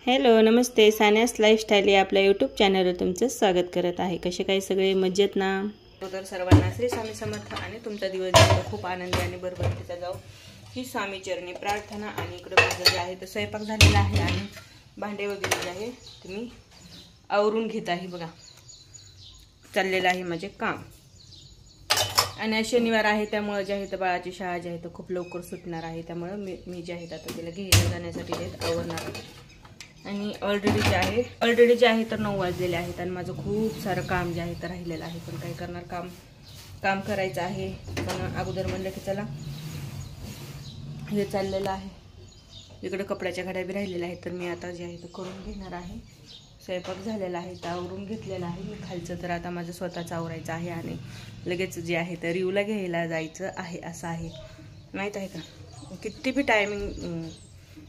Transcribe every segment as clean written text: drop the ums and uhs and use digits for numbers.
Hello नमस्ते, सान्यास lifestyle या आपल्या YouTube चॅनलवर तुमचं स्वागत करत आहे। कसे काय सगळे मजेत ना? तर सर्वांना श्री स्वामी समर्थ आणि तुमचा दिवस खूप आनंदी आणि बरकतीचा जाऊ ही स्वामी चरणी प्रार्थना। आणि इकडे माझं जे आहे तर स्वयंपाक झालेला आहे आणि भांडे वगैरे जे आहे तुम्ही आवरून घेत आहे बघा, चाललेलं आहे म्हणजे काम। आणि शनिवार आहे त्यामुळे जे आहे तर बाळाची शाळा जी आहे तर खूप लवकर सुटणार आहे, त्यामुळे मी जे आहे आता तिला घ्यायला जाण्यासाठी ते आवरणार आहे। आणि ऑलरेडी जे आहे तर 9 वाजलेले आहेत आणि माझं खूप सारं काम जे आहे तर राहिलेलं आहे, पण काय करणार, काम करायचं आहे। पण अगोदर म्हणलं की चला हे चाललेलं आहे, इकडे कपड्याच्या घड्या बी राहिलेल्या आहेत तर मी आता जे आहे तर करून घेणार आहे। स्वयंपाक झालेला आहे तर आवरून घेतलेला आहे मी खालचं, तर आता माझं स्वतःच आवरायचं आहे आणि लगेच जे आहे तर रिवला घ्यायला जायचं आहे। असं आहे माहीत आहे का, किती बी टायमिंग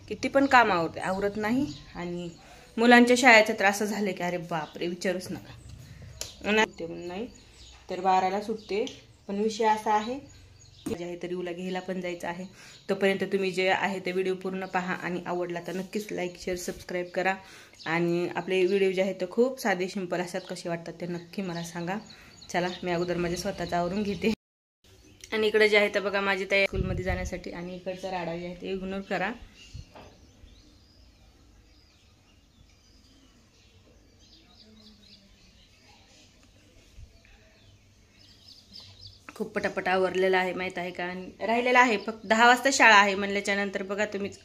किती पण काम आवरत नाही। आणि मुलांच्या शाळेचं त्रास झाले की अरे बापरे विचारूच नका, नाही तर 12ला सुटते। पण विषय असा आहे जे आहे तर रिवला घ्यायला पण जायचं आहे। तोपर्यंत तुम्ही जे आहे ते व्हिडिओ पूर्ण पहा आणि आवडला तर नक्कीच लाईक शेअर सबस्क्राईब करा। आणि आपले व्हिडिओ जे आहेत तर खूप साधे सिंपल असतात, कसे वाटतात ते नक्की मला सांगा। चला मी अगोदर माझे स्वतःच आवरून घेते। आणि इकडे जे आहे तर बघा माझी तयारी स्कूलमध्ये जाण्यासाठी, आणि इकडचा राडा जे आहे ते इग्नोर करा। खूप पटापट आवरलेला आहे माहित आहे का, आणि राहिलेला आहे फक्त 10 वाजता शाळा आहे म्हणल्याच्या नंतर बघा तुम्हीच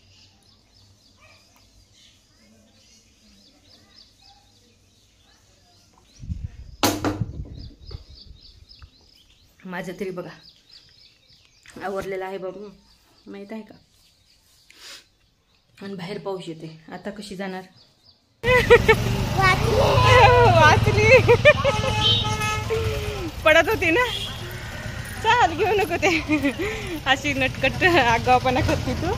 माझं तरी बघा आवरलेलं आहे बाबू माहित आहे का। आणि बाहेर पाऊस येते, आता कशी जाणार? वाचली पडत होती ना, चाल घेऊ नको ते अशी नटकट आगावपणा करते तू।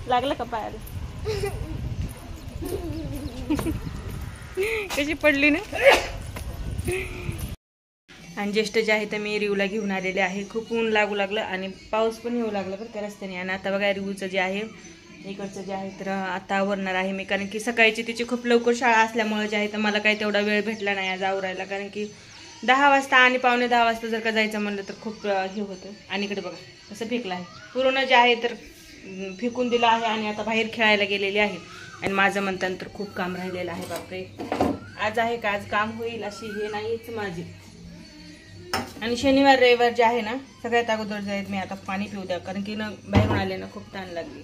लागलं का पायाला? कशी पडली ना। आणि ज्येष्ठ जे आहे तर मी रिवला घेऊन आलेले आहे। खूप ऊन लागू लागलं आणि पाऊस पण येऊ लागला बरं त्या रस्त्याने। आणि आता बघा रिवूचं जे आहे इकडचं जे आहे तर आता आवरणार आहे मी, कारण की सकाळची तिची खूप लवकर शाळा असल्यामुळे जे आहे तर मला काही तेवढा वेळ भेटला नाही आज आवरायला, कारण की 10 वाजता आणि 9:45 वाजता जर का जायचं म्हणलं तर खूप हे होतं। आणि इकडे बघा कसं फेकलं आहे, पूर्ण जे आहे तर फेकून दिलं आहे आणि आता बाहेर खेळायला गेलेली आहे। आणि माझं म्हणताना तर खूप काम राहिलेलं आहे बापरे, आज आहे का आज काम होईल अशी हे नाहीच माझी। आणि शनिवार रविवार जे आहे ना सगळ्यात अगोदर जाईल मी आता पाणी पिऊ द्या, कारण की ना बाहेरून आले ना खूप ताण लागली।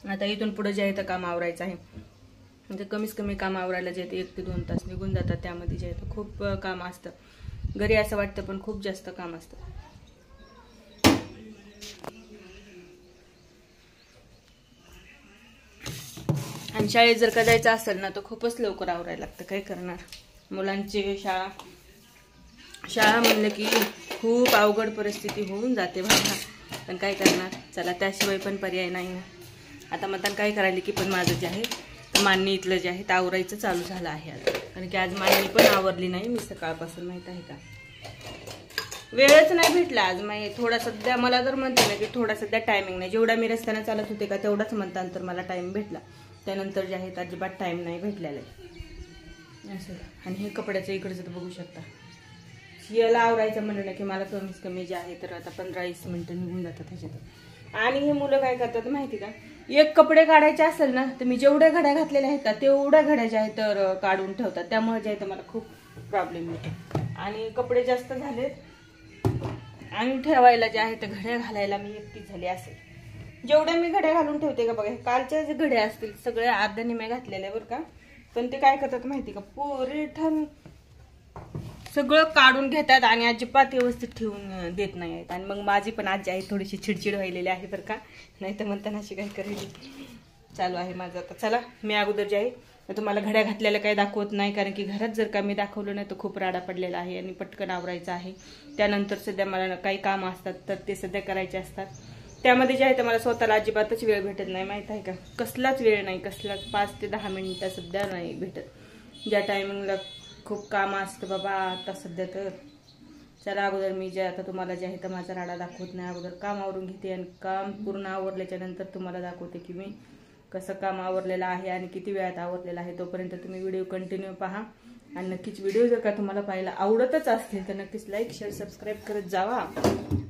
आता इथून पुढे जे आहे तर काम आवरायचं आहे, म्हणजे कमीत कमी काम आवरायला जे 1 ते 2 तास निघून जातात, त्यामध्ये जे आहे तर खूप काम असतं। घरी असं वाटतं पण खूप जास्त काम असतं। आणि शाळेत जर का जायचं असेल ना तर खूपच लवकर आवरायला लागतं, काय करणार, मुलांची शाळा म्हणलं की खूप अवघड परिस्थिती होऊन जाते बघा, पण काय करणार, चला त्याशिवाय पण पर्याय नाही। आता मग काय करायला की पण माझं जे आहे तर मान्य इथलं जे आहे तर आवरायचं चालू झालं आहे आता, कारण की आज मान्य पण आवरली नाही मी सकाळपासून माहित आहे का, वेळच नाही भेटला आज। थोडा सध्या मला जर म्हणते ना की थोडा सध्या टायमिंग नाही, जेवढा मी रस्त्याने चालत होते का तेवढाच म्हणतानंतर मला टाइम भेटला, त्यानंतर जे आहे अजिबात टाइम नाही भेटलेला आहे असं। आणि हे कपड्याचं इकडचं तर बघू शकता, याला आवरायचं म्हणलं की मला कमीत कमी जे आहे तर आता 15-20 मिनिटं निघून जातात ह्याच्यात। आणि हे मुलं काय करतात माहिती का, एक कपडे काढायचे असेल ना तर मी जेवढ्या घड्या घातलेल्या आहेत तेवढ्या घड्या ज्या आहेत तर काढून ठेवतात, त्यामुळे जे आहे तर मला खूप प्रॉब्लेम येतो। आणि कपडे जास्त झालेत आणि ठेवायला जे आहे तर घड्या घालायला मी एकटीच झाली असेल, जेवढ्या मी घड्या घालून ठेवते का बघा, कालच्या जे घड्या असतील सगळ्या अर्ध्या निम्या घातलेल्या बरं का, पण ते काय करतात माहिती का, पोरेठण सगळं काढून घेतात आणि अजिबात व्यवस्थित ठेवून देत नाही आहेत। आणि मग माझी पण आजी आहे थोडीशी चिडचिड व्हायलेली आहे बरं का, नाही तर म्हणताना अशी काय करायची चालू आहे माझं आता। चला मी अगोदर जे आहे तुम्हाला घड्या घातलेल्या काही दाखवत नाही, कारण की घरात जर का मी दाखवलं नाही तर खूप राडा पडलेला आहे आणि पटकन आवरायचं आहे। त्यानंतर सध्या मला काही काम असतात तर ते सध्या करायचे असतात, त्यामध्ये जे आहे तर मला स्वतःला अजिबातच वेळ भेटत नाही माहित आहे का, कसलाच वेळ नाही, कसलाच 5 ते 10 मिनिटं सध्या नाही भेटत। ज्या टायमिंगला खूप काम असतं बाबा आता सध्या तर. चला अगोदर मी जे आता तुम्हाला जे आहे तर माझा राडा दाखवत नाही, अगोदर काम आवरून घेते आणि काम पूर्ण आवरल्याच्या नंतर तुम्हाला दाखवते की मी कसं काम आवरलेलं आहे आणि किती वेळात आवरलेलं आहे. तोपर्यंत तुम्ही व्हिडिओ कंटिन्यू पहा आणि नक्कीच व्हिडिओ जर का तुम्हाला पाहायला आवडतच असतील तर नक्कीच लाईक शेअर सबस्क्राईब करत जावा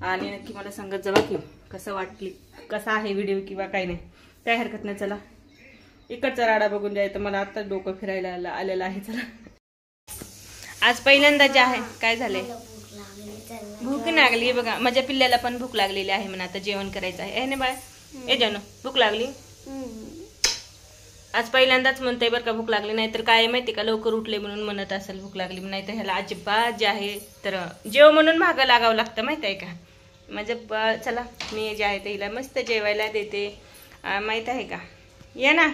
आणि नक्की मला सांगत जावा की कसा आहे व्हिडिओ किंवा काही नाही, काही हरकत नाही. चला इकडचा राडा बघून जायचं मला आता डोकं फिरायला आलेलं आहे. चला आज पहिल्यांदा जे आहे काय झालंय, भूक लागली बघा, माझ्या पिल्ल्याला पण भूक लागलेली आहे म्हणा, आता जेवण करायचं आहे ना बाळा. ए जानू भूक लागली, आज पहिल्यांदाच म्हणतंय बरं का भूक लागली, नाही तर काय माहिती का लवकर उठले म्हणून म्हणत असेल भूक लागली, नाही तर ह्याला अजिबात जे आहे तर जेव म्हणून मागं लागावं लागतं माहित आहे का म्हणजे. चला मी जे आहे ते हिला मस्त जेवायला देते, माहित आहे का. ये ना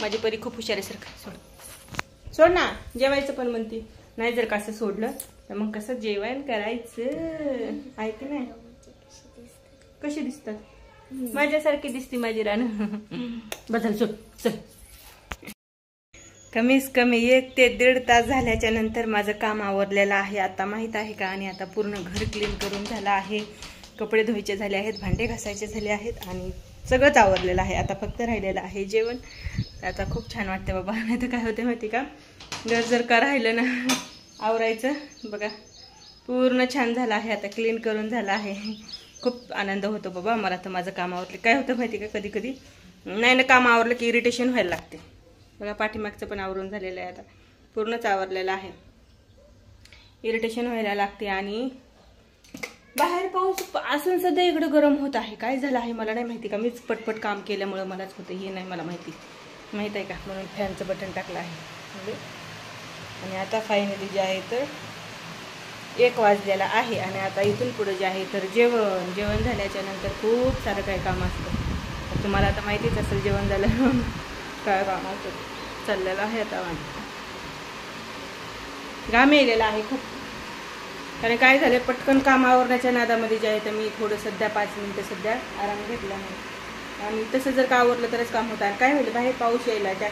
माझी परी खूप हुशार आहे. सारखं सोड ना, जेवायचं पण म्हणते. नाही जर कसं सोडलं तर मग कसं जेवण करायचं आहे की नाही. कशी दिसतात, माझ्यासारखी दिसते माझी रान. बदल चल चल. कमीच कमी 1 ते 1.5 तास झाल्याच्या नंतर माझं काम आवरलेलं आहे आता माहित आहे का. आणि आता पूर्ण घर क्लीन करून झालं आहे, कपडे धुवायचे झाले आहेत, भांडे घासायचे झाले आहेत आणि सगळंच आवरलेलं आहे. आता फक्त राहिलेलं आहे जेवण. आता खूप छान वाटते बाबा. नाही तर काय होते माहिती का, घर जर का राहिलं ना आवरायचं बघा पूर्ण छान झालं आहे, आता क्लीन करून झालं आहे. खूप आनंद होतो बाबा मला तर माझं काम आवरलं. काय होतं माहिती का, कधी कधी नाही ना काम आवरलं की इरिटेशन व्हायला लागते बघा. पाठीमागचं पण आवरून झालेलं आहे, आता पूर्णच आवरलेलं आहे. इरिटेशन व्हायला लागते आणि बाहेर पाऊस असून सध्या इकडं गरम होत आहे. काय झालं आहे मला नाही माहिती का, मीच पटपट काम केल्यामुळं मलाच होतं हे नाही मला माहित आहे का, म्हणून फॅनचं बटन टाकलं आहे. आणि आता फायनली जे आहे तर 1 वाजलेला आहे आणि आता इथून पुढे जे आहे तर जेवण झाल्याच्या नंतर खूप सारं काही काम असतं. तुम्हाला आता माहितीच असेल जेवण झालं काय काम असतं चाललेलं आहे. आता घाम यायलेला आहे खूप, कारण काय झालं पटकन काम आवरण्याच्या नादामध्ये जे आहे तर मी थोडं सध्या 5 मिनिटं सध्या आराम घेतला नाही. आणि तसं जर का आवरलं तरच काम होतं. आणि काय होईल बाहेर पाऊस यायला, त्या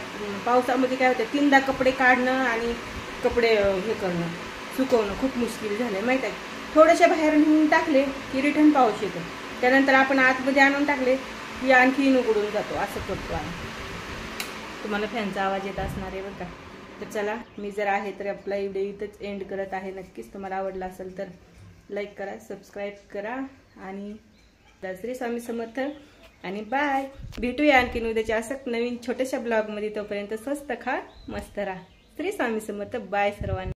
पावसामध्ये काय होतं 3दा कपडे काढणं आणि कपडे हे करणं सुकवणं खूप मुश्किल झालं माहीत आहे. थोडेसे बाहेर नेऊन टाकले की रिटर्न पाऊस येतो, त्यानंतर आपण आतमध्ये आणून टाकले की आणखी उघडून जातो, असं करतो आम्ही. तुम्हाला फॅनचा आवाज येत असणार आहे बरं का. तर चला मी जर आहे तर आपला व्हिडिओ इथंच एंड करत आहे. नक्कीच तुम्हाला आवडला असेल तर लाईक करा, सबस्क्राईब करा आणि श्री स्वामी समर्थ आणि बाय. भेटूया आणखीन उद्याच्या असं नवीन छोट्याशा ब्लॉगमध्ये. तोपर्यंत स्वस्त खा मस्त राहा. श्री स्वामी समर्थ. बाय सर्वांना.